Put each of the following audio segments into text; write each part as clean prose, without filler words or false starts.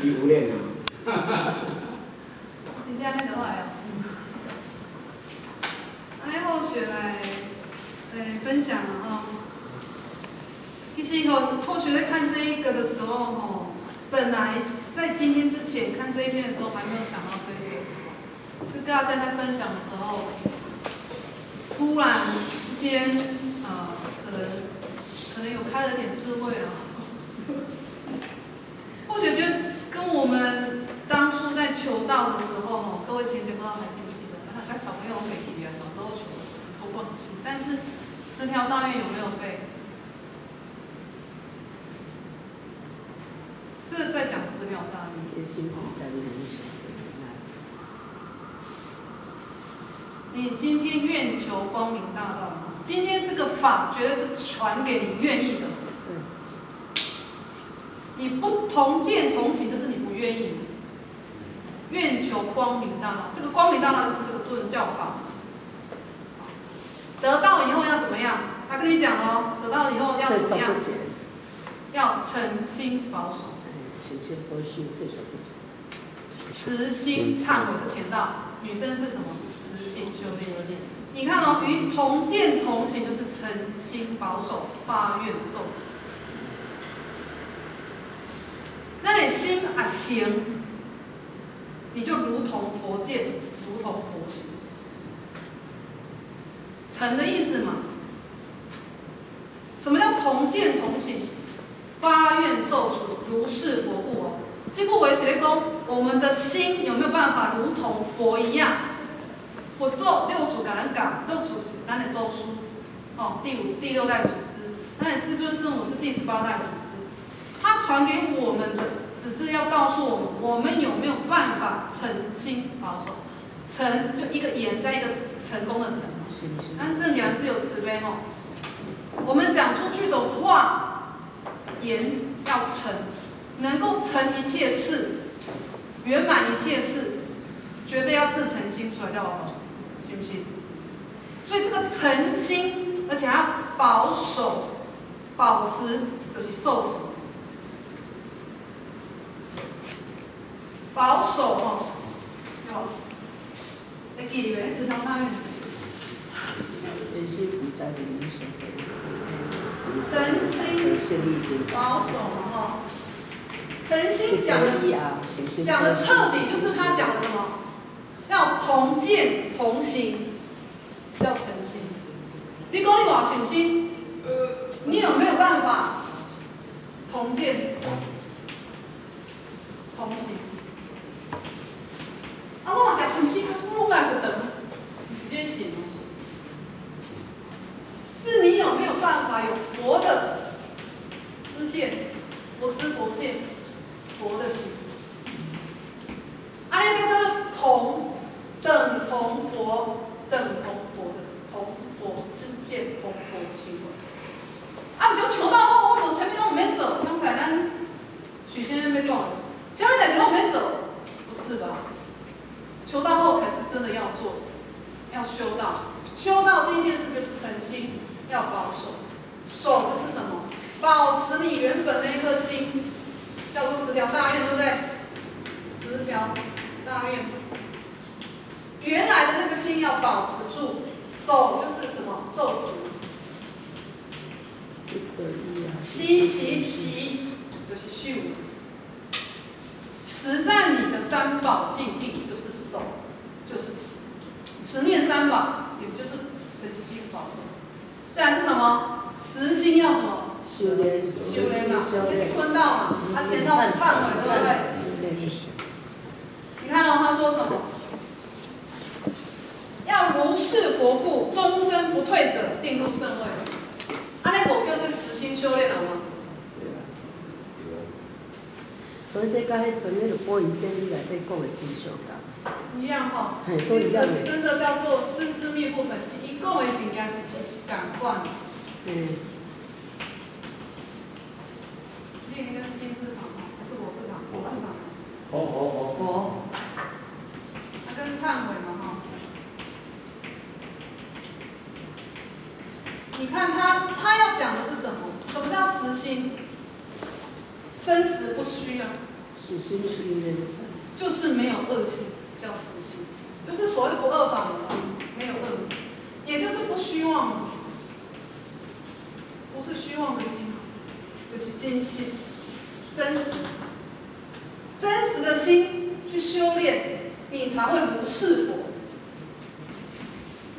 你无恋啊？真正安尼就好哦。安尼后续来分享哦。其实后续在看这一个的时候吼，本来在今天之前看这一篇的时候还没有想到这一个，是跟大家在分享的时候，突然之间可能有开了点智慧啊。或许就跟我们当初在求道的时候吼，各位前贤不知道还记不记得？那跟小朋友没记得，小时候求的都忘记，但是10条大愿有没有背？这在讲10条大愿。你今天愿求光明大道吗？今天这个法绝对是传给你愿意的。你不同见同行，就是你不愿意。愿求光明大道，这个光明大道就是这个顿教法。得到以后要怎么样？他跟你讲哦，得到以后要怎么样？要诚心保守。诚心保守，退守不减。慈心忏悔是前道，女生是什么？慈心修炼。你看哦，与同见同行就是诚心保守，发愿受持。那你心啊行，你就如同佛见，如同佛行。诚的意思嘛？什么叫同见同行？发愿受持，如是佛故哦。这个为学讲，我们的心有没有办法如同佛一样？佛咒6祖甲咱讲，6祖是咱的咒书，哦，第6代祖师，咱的师尊圣母是第18代祖师。他传给我们的，只是要告诉我们，我们有没有办法诚心保守？诚就一个言，在一个成功的成。但正讲是有慈悲哦。我们讲出去的话，言要诚，能够成一切事，圆满一切事，绝对要自诚心出来叫我信不信？所以这个诚心，而且还要保守、保持，就是受持。保守哦，会记住10条大愿。诚心不在于理想。诚心保守嘛哈，诚心讲的彻底，就是他讲的什么？要同见同行，叫诚心。你讲你话诚心，你有没有办法同见同行？啊，我讲诚心，我来不等，直接行。是你有没有办法有佛的知见，佛知佛见，佛的行？阿弥陀佛等同佛，等同佛的同佛知见，同佛行为。啊，就求到后，我前面都没走。刚才咱许先生被讲，前面代志我没走，不是吧？求到后才是真的要做，要修道。修道第一件事就是诚心。要保守，守的是什么？保持你原本那一颗心，叫做10条大愿，对不对？10条大愿，原来的那个心要保持住，守就是什么？受持。习习习就是修，持在你的三宝境地，就是守，就是持，持念三宝，也就是诚心保守。再来是什么？实心要什么？修炼嘛，就是坤道嘛。他前道是忏悔，对不对？你看哦，他说什么？要如是佛故，终身不退者，定入圣位。啊，那我就是实心修炼了吗？对啊。所以这甲迄本那个般若经里内底讲的真相共。一样哈，都一样的。真的叫做事事灭不本性，伊讲的物件是共款。你那个是金字塔吗？还是火字塔？火字塔。火。它跟忏悔嘛哈。你看他要讲的是什么？什么叫实心？真实不虚啊，死心是原则，就是没有恶性，叫实心，就是所谓的不二法门，没有恶，也就是不虚妄，不是虚妄的心，就是真心，真实，真实的心去修炼，你才会不是佛。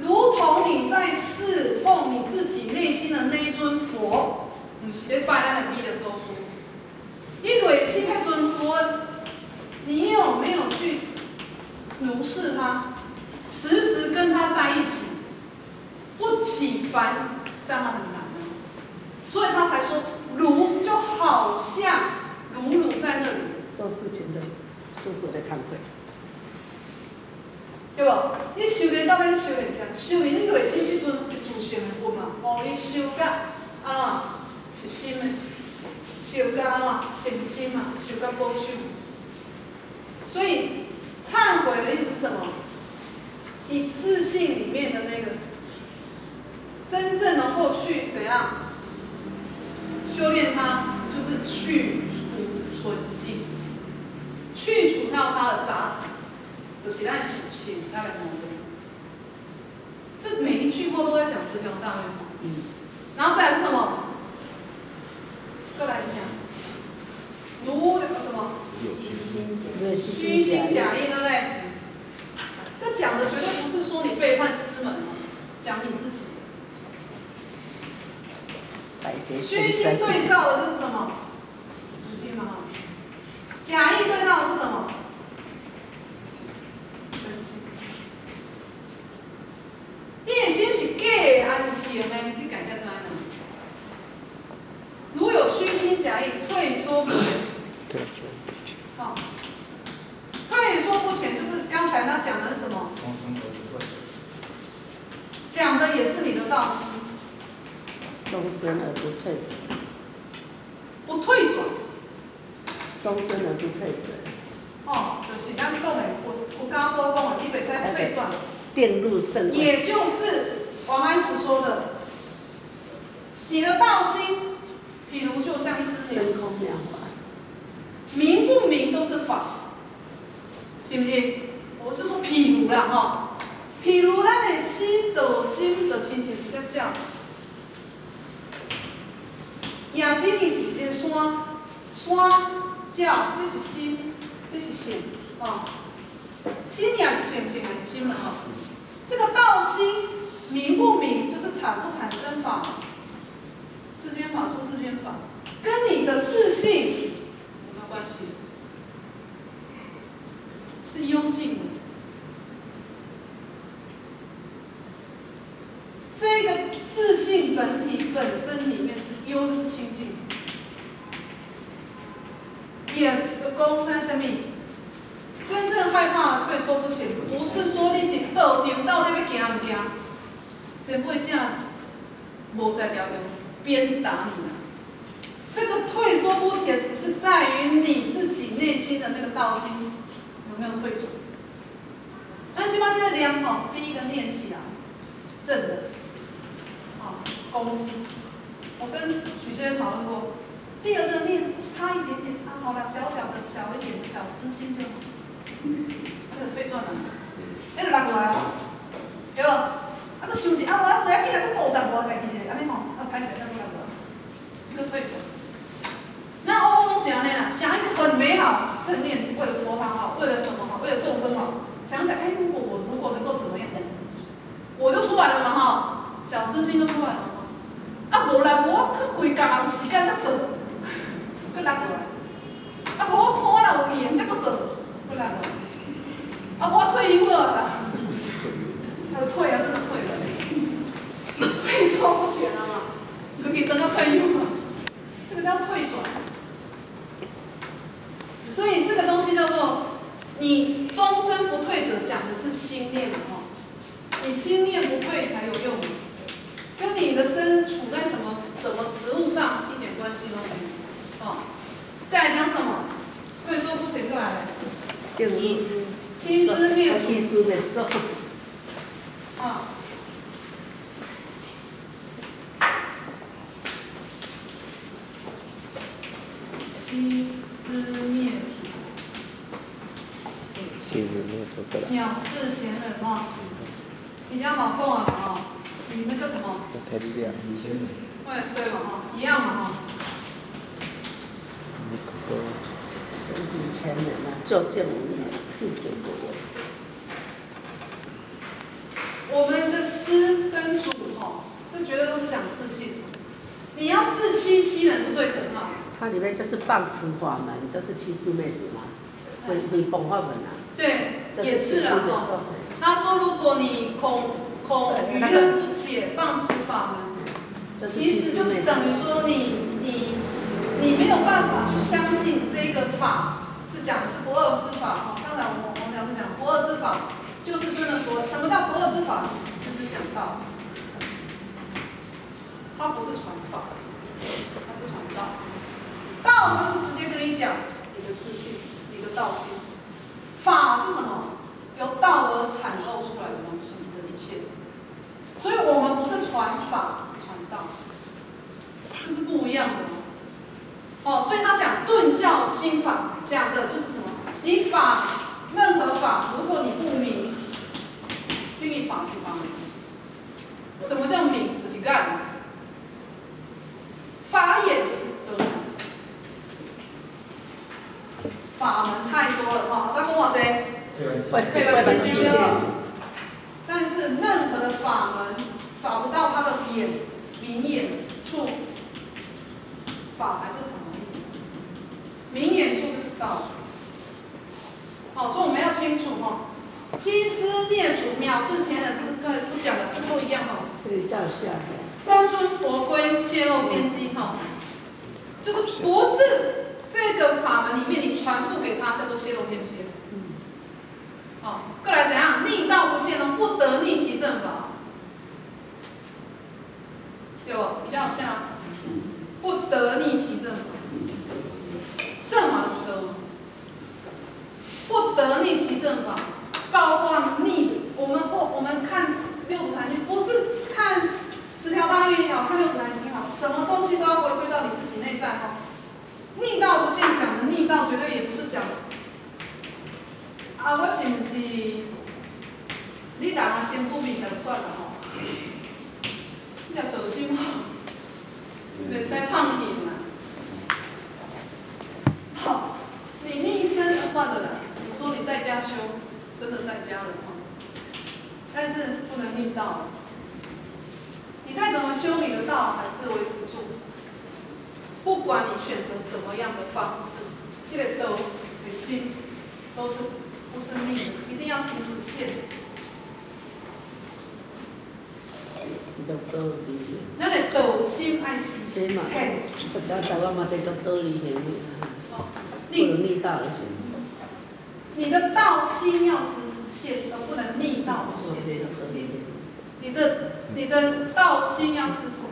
如同你在侍奉你自己内心的那一尊佛，不是在拜咱的弥勒咒术。你内心那尊佛，你有没有去如是他，时时跟他在一起，不起烦，当然很难了。所以他才说，如就好像如在那里做事情的做过的惭愧。对无？你修炼到底修炼啥？修炼你内心即阵自性的佛嘛，互你修甲实心的，修甲诚心嘛，修甲保守。所以忏悔的意思是什么？以自信里面的那个，真正能够去怎样修炼它，就是去除纯净，去除掉它的杂质。就是咱习性，咱的毛病。这每一句话都在讲十条大愿法。然后再来是什么？再来一下，如什么？虚心假意，对不对？这讲的绝对不是说你背叛师门，讲你自己。虚心对照的就是什么？实心嘛。假意对照的是什么？你的心是假的还是实的？你家才知呢。如有虚心假意，退缩不前。好，退缩不前就是刚才他讲的是什么？讲的也是你的道心。终身而不退者。不退转。终身而不退者。就是咱讲的，我刚刚说讲的，你袂使退转。电入圣位，也就是王安石说的，你的道心，譬如就像一只鸟，真空妙法，明不明都是法，信不信？我是说譬如啦譬如咱的心的亲像是在叫，仰天伊是一个山叫，这是心，这是性心也是性还是心嘛这个道心明不明，就是产不产生法，世间法出世间法，跟你的自信有没有关系？是幽静的。这个自信本体本身里面是幽，就是清净。也讲咱什么？真正害怕的退缩不前，不是说你伫道场到底要行唔行，前辈正无在条中，鞭子打你啊！这个退缩不前，只是在于你自己内心的那个道心有没有退转。那基本上现在念第一个念起来，正的，恭喜。我跟许先生讨论过，第二个念差一点点，好了，小一点，小私心就好。这个退转了，就落过来了，对无？佫想一我不要紧啦，佫无淡薄代志一个，安尼歹势，佫落过来，这个退转。那欧欧是安尼啦，想一个很美好正念，为了佛堂好，为了什么好，为了众生好，想想，如果能够怎么样，我就出来了嘛小私心就出来了无啦，我去规工时间才做，佫落过来。我看我有闲才佫做。不然了，我退休了啦，他就退啊，真的退了，退缩不前了嘛，可以等到退休了，这个叫退转。所以这个东西叫做你终身不退者，讲的是心念嘛你心念不退才有用，跟你的身处在什么职务上一点关系都没有。再来讲什么？退缩不前就来了。七师灭祖，欺师灭祖，其实没有错过来。藐视前人哈，你家老公啊哈，你那个什么？太厉害了。以前的对嘛哈，一样嘛哈。你可多。身比前人啊，做见无力，地给不人。我们的师跟主哈，这绝对都是讲自信。你要自欺欺人是最可怕的。它里面就是谤词法门，就是欺师妹子嘛，诽谤法门啊。对，也是是啊哈。他说，如果你孔愚人不解，谤词法门，其实就是等于说你没有办法去相信这个法是讲的是不二之法哈。刚才我们讲是讲不二之法，就是真的说什么叫不二之法，就是讲道，它不是传法，它是传道。道就是直接跟你讲你的自信，你的道心。法是什么？由道而产露出来的东西的一切。所以我们不是传法，是传道，这是不一样的哦。所以他讲顿教心法，讲的就是什么？你法任何法，如果你不明，你法是法明。什么叫明？就是干。法眼就是德。法门太多了哈，再跟我谁？对吧？这些但是任何的法门找不到它的明眼处，法还是法门。明眼处就是道。好，所以我们要清楚哈，欺师灭祖、藐视前人，刚才不讲了，这都一样哈。可以照下。光尊佛规，泄露天机哈，就是不是这个法门里面你传付给他叫做泄露天机。哦，过来怎样？逆道不现呢？不得逆其正法，对不？比较像不得逆其正法，正法是得，不得逆其正法，包括逆的。我们看六祖坛经，不是看十条大愿也好，看六祖坛经也好，什么东西都要回归到你自己内在哈。逆道不现讲的逆道，绝对也不是讲。啊，我是毋是你人啊身不明就算了吼，你若道心好，袂使放弃嘛。好，你逆身就算了啦。你说你在家修，真的在家了哈，但是不能逆道。你再怎么修你的道，还是维持住。不管你选择什么样的方式，这个道的心都是。不是命，一定要时时现。咱的道心爱时时现。台湾嘛，这种道理现，不能逆道的是。你的道心要时时现，而不能逆道不现。你的道心要时时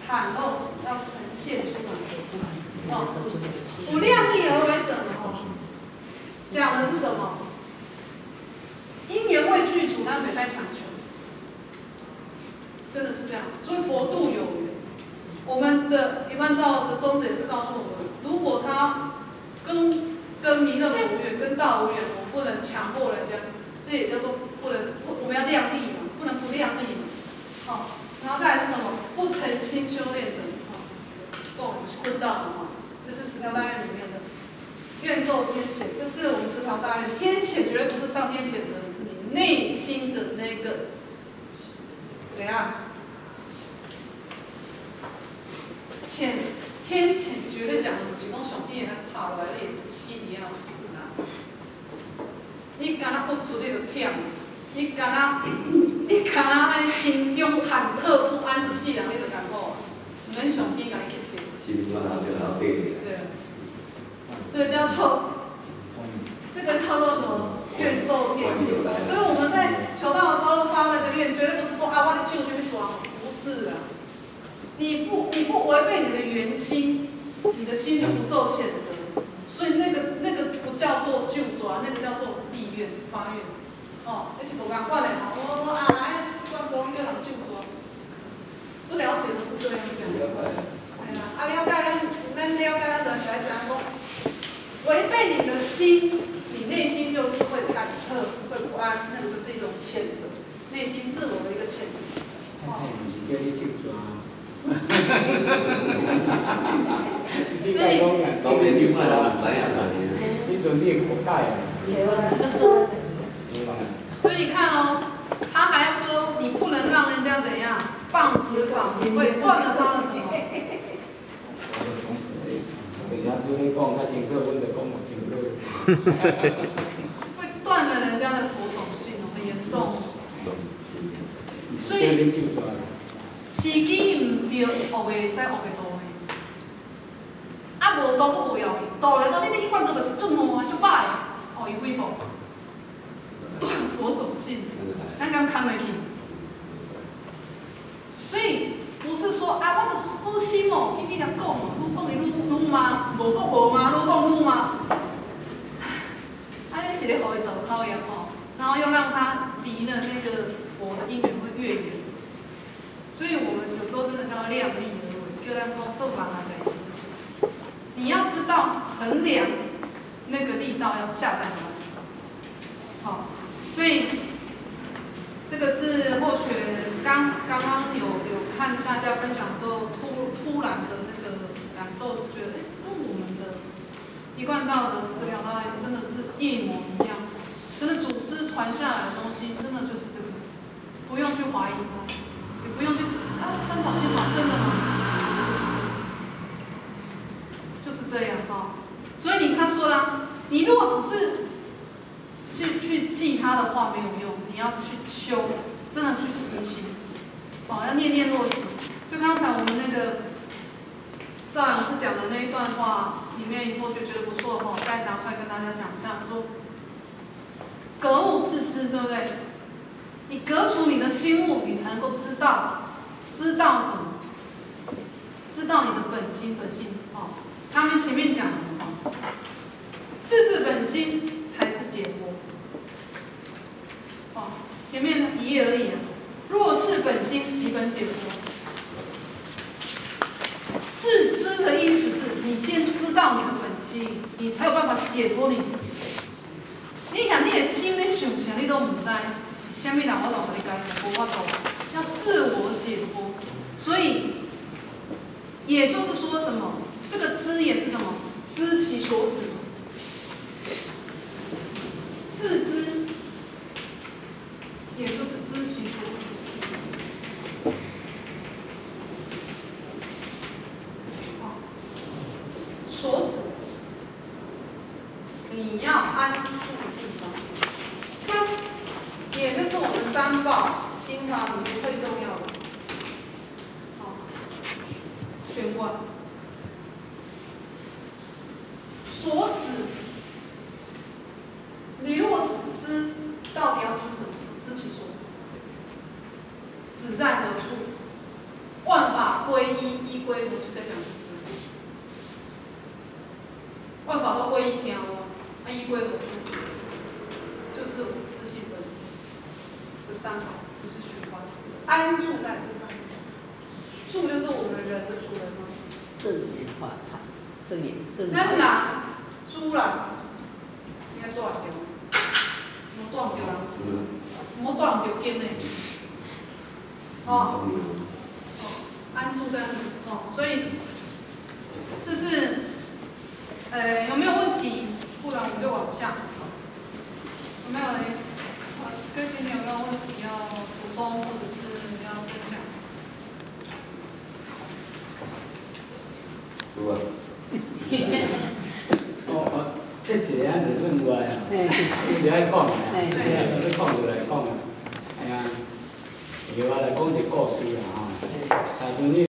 产露，要呈现出来。哦，不量力而为者哦，讲的是什么？因缘未具足，但没在强求，真的是这样。所以佛度有缘。我们的一贯道的宗旨也是告诉我们，如果他跟弥勒无缘，跟道无缘，我不能强迫人家，这也叫做不能，我们要量力嘛，不能不量力嘛。好，然后再来是什么？不诚心修炼者，跟我们坤道的哈，这是十条大愿里面的。愿受天谴，这是我们十条大愿。天谴绝对不是上天谴责的，是你内心的那个怎样？天谴绝对讲的不是讲上帝来拍落来，你是死你啊，是啊。你敢若不出你就忝，你敢若安心中忐忑不安一世人，你就艰苦啊，免上帝甲你克制。心中好就好对。对。这个叫做什么？愿受天谴。所以我们在求道的时候发那个愿，绝对不是说啊，我的救就去抓，不是啊。你不违背你的原心，你的心就不受谴责。所以那个不叫做救抓，那个叫做立愿发愿。哦，而且不敢惯的哈，我来专攻叫人救抓，不了解都是这样讲。哎呀，啊了解咱了解咱就是来讲讲。违背你的心，你内心就是会忐忑、会不安，那个就是一种谴责，内心自我的一个谴责。太不是叫你手抓。你对讲讲，老年手抓啦，唔知影啦。你准备不改啊？所以你看哦，他还说你不能让人家怎样棒子绑，你会断了他的什么？人家做你讲较清楚，阮就讲无清楚。会断了人家的服从性哦，很严重。所以你手抓。时机唔对，学袂使学袂到呢。啊，无倒都有要紧，倒来讲你一贯都就是做梦啊，做歹，哦，伊几步断佛种性，咱敢看袂起？所以不是说啊，我好心哦，去甲讲哦，愈讲伊愈骂，无讲无骂，愈讲愈骂。安尼是咧互伊走靠呀吼，然后又让他离了那个佛的因缘会越远。所以我们有时候真的叫量力而为，叫咱讲做人啊代志不是，你要知道衡量那个力道要下在哪里。好，所以这个是或许刚刚有看大家分享的时候，突然的那个感受，是觉得跟我们的一贯道的思疗道真的是一模一样，真的祖师传下来的东西，真的就是这个，不用去怀疑它。也不用去啊，三宝心法真的吗？就是这样哈、所以你看说啦，你如果只是去记它的话没有用，你要去修，真的去实行，要念念落实。就刚才我们那个赵老师讲的那一段话里面，或许觉得不错哈，再拿出来跟大家讲一下，说格物致知，对不对？你革除你的心物，你才能够知道什么？知道你的本性哦。他们前面讲的哦，是自本心才是解脱。哦，前面一页而已啊。若是本心，即本解脱。自知的意思是你先知道你的本心，你才有办法解脱你自己。你想你的心在想啥，你都唔知。下面两个老师的概念，我懂，要自我解脱，所以也就是说什么？这个知也是什么？知其所止，自知，也就是知其所止。好，所止，你要安住的地方。也就是我们三宝心法里面最重要的，玄关。所指，你如果只是知，到底要知什么？知其所指。指在何处？万法归一，一归何处？在讲什么？万法都归一，听有无？一归何处？就是自性本体。三宝不是虚幻，是安住在这上面。住就是我们人的主人吗？正言化财，正言。咱人、主人，应该断掉，莫断掉人，莫断掉根的。哦，安住在那里哦，所以这是有没有问题？不然我们就往下。有没有人？各位今天有没有问题要补充，或者是要分享？有啊。这一个案就算有啊，你爱讲啊，你讲就来讲啊，哎呀，由我来讲一个故事啊，吼，当初你。